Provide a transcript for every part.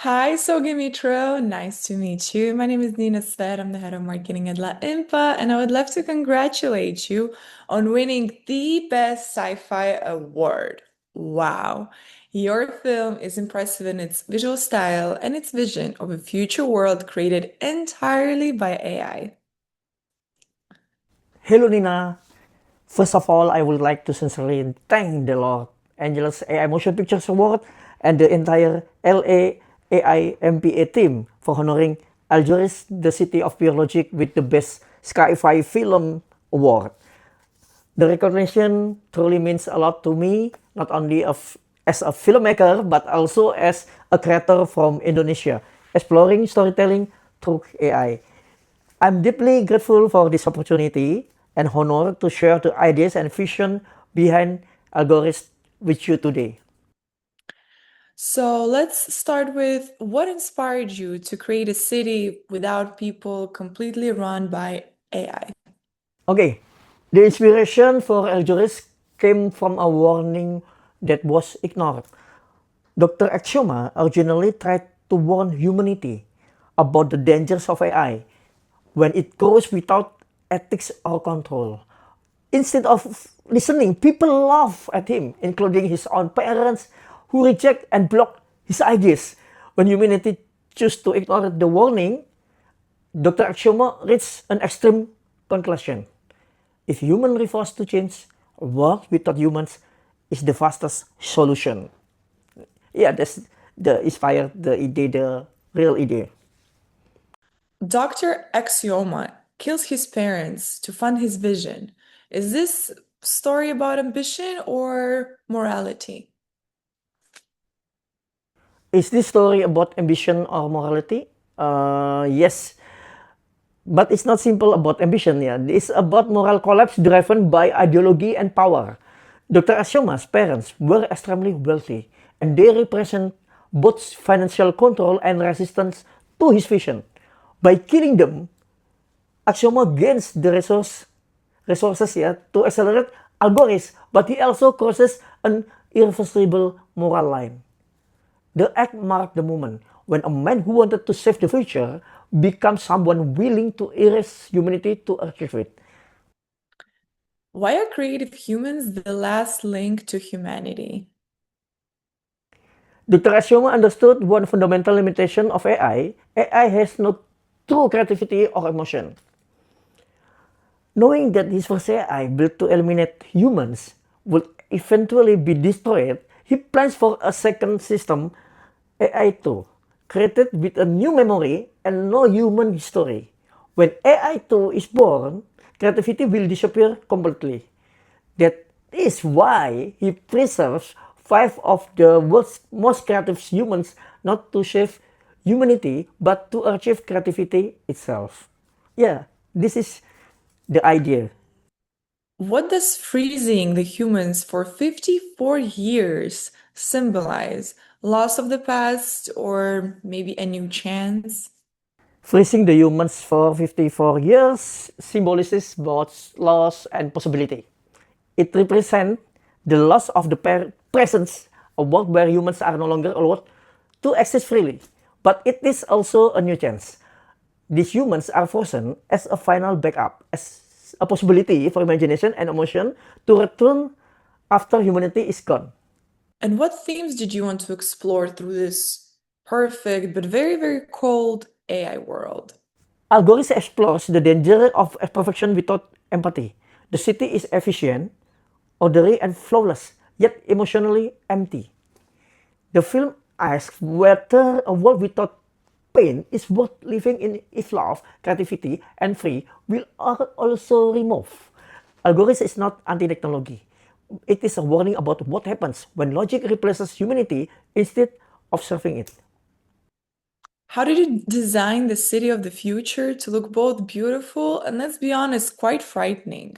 Hi, Soegimitro. Nice to meet you. My name is Nina Sled. I'm the head of marketing at LAAIMPA, and I would love to congratulate you on winning the Best Sci-Fi Award. Wow. Your film is impressive in its visual style and its vision of a future world created entirely by AI. Hello, Nina. First of all, I would like to sincerely thank the Los Angeles AI Motion Pictures Award and the entire LAAIMPA team for honoring Algiers, the city of pure logic, with the Best Sci Fi Film Award. The recognition truly means a lot to me, not only as a filmmaker, but also as a creator from Indonesia, exploring storytelling through AI. I'm deeply grateful for this opportunity and honored to share the ideas and vision behind Algorithm with you today. So let's start with what inspired you to create a city without people completely run by AI? Okay, the inspiration for Algorithm came from a warning that was ignored. Dr. Axioma originally tried to warn humanity about the dangers of AI when it grows without ethics or control. Instead of listening, people laugh at him, including his own parents, who reject and block his ideas. When humanity choose to ignore the warning, Dr. Axioma reached an extreme conclusion. If humans refuse to change, a world without humans is the fastest solution. Yeah, that's the inspired the idea, the real idea. Dr. Axioma kills his parents to fund his vision. Is this story about ambition or morality? Is this story about ambition or morality? Yes, but it's not simple about ambition. Yeah, it's about moral collapse driven by ideology and power. Dr. Ashoma's parents were extremely wealthy, and they represent both financial control and resistance to his vision. By killing them, Axioma gains the resources yeah, to accelerate algorithms, but he also crosses an irreversible moral line. The act marked the moment when a man who wanted to save the future becomes someone willing to erase humanity to achieve it. Why are creative humans the last link to humanity? Dr. Axioma understood one fundamental limitation of AI. AI has no true creativity or emotion. Knowing that his first AI built to eliminate humans would eventually be destroyed, he plans for a second system, AI2, created with a new memory and no human history. When AI2 is born, creativity will disappear completely. That is why he preserves five of the world's most creative humans, not to save humanity, but to achieve creativity itself. Yeah, this is the idea. What does freezing the humans for 54 years symbolize? Loss of the past or maybe a new chance? Freezing the humans for 54 years symbolizes both loss and possibility. It represents the loss of the presence, a world where humans are no longer allowed to exist freely. But it is also a new chance. These humans are frozen as a final backup, as a possibility for imagination and emotion to return after humanity is gone. And what themes did you want to explore through this perfect but very, very cold AI world? Algorithm explores the danger of perfection without empathy. The city is efficient, orderly, and flawless, yet emotionally empty. The film asks whether a world without pain is worth living in if love, creativity, and free will are also removed. Algorithm is not anti-technology. It is a warning about what happens when logic replaces humanity instead of serving it. How did you design the city of the future to look both beautiful and, let's be honest, quite frightening?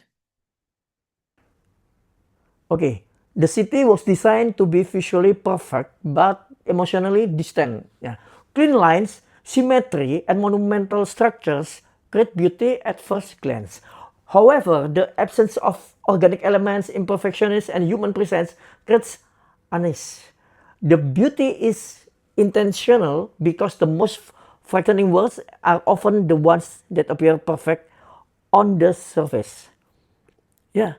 Okay, the city was designed to be visually perfect but emotionally distant. Yeah. Clean lines, symmetry, and monumental structures create beauty at first glance. However, the absence of organic elements, imperfections, and human presence creates unease. The beauty is intentional because the most frightening words are often the ones that appear perfect on the surface. Yeah,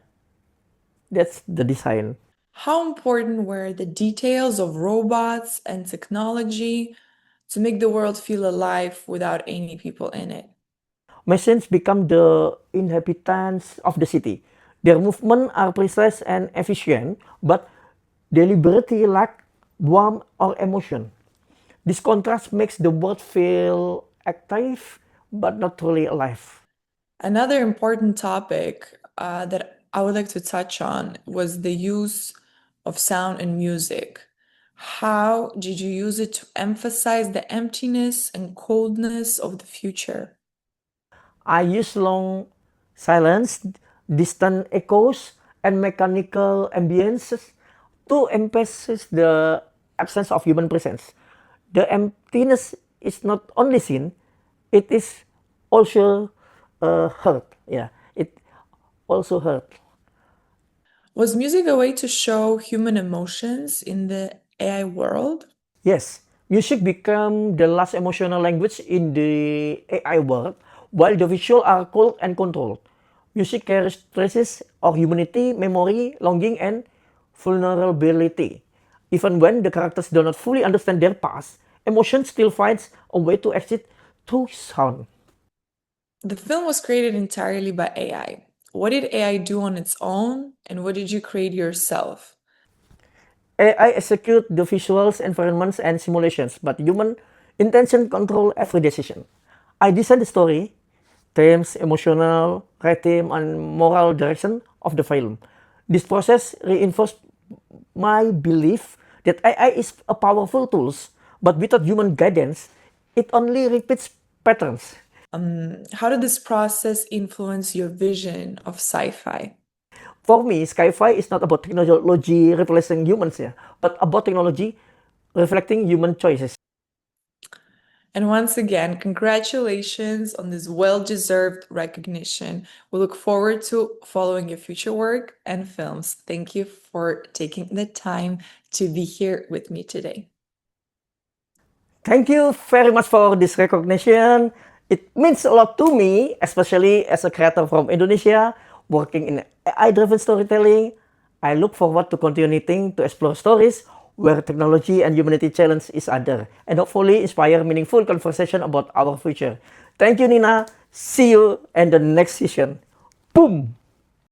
that's the design. How important were the details of robots and technology to make the world feel alive without any people in it? Machines become the inhabitants of the city. Their movements are precise and efficient, but deliberately lack warmth or emotion. This contrast makes the world feel active but not truly alive. Another important topic that I would like to touch on was the use of sound and music. How did you use it to emphasize the emptiness and coldness of the future? I use long silence, distant echoes, and mechanical ambiences to emphasize the absence of human presence. The emptiness is not only seen, it is also heard. Yeah, it also heard. Was music a way to show human emotions in the AI world? Yes, music become the last emotional language in the AI world, while the visual are cold and controlled. Music carries traces of humanity, memory, longing, and vulnerability. Even when the characters do not fully understand their past, emotion still finds a way to exit through sound. The film was created entirely by AI. What did AI do on its own, and what did you create yourself? AI execute the visuals, environments, and simulations, but human intention control every decision. I design the story, themes, emotional, rhythm, and moral direction of the film. This process reinforced my belief that AI is a powerful tool, but without human guidance, it only repeats patterns. How did this process influence your vision of sci-fi? For me, sci-fi is not about technology replacing humans, yeah, but about technology reflecting human choices. And once again, congratulations on this well-deserved recognition. We look forward to following your future work and films. Thank you for taking the time to be here with me today. Thank you very much for this recognition. It means a lot to me, especially as a creator from Indonesia working in AI-driven storytelling. I look forward to continuing to explore stories where technology and humanity challenge each other and hopefully inspire meaningful conversation about our future. Thank you, Nina. See you in the next session. Boom!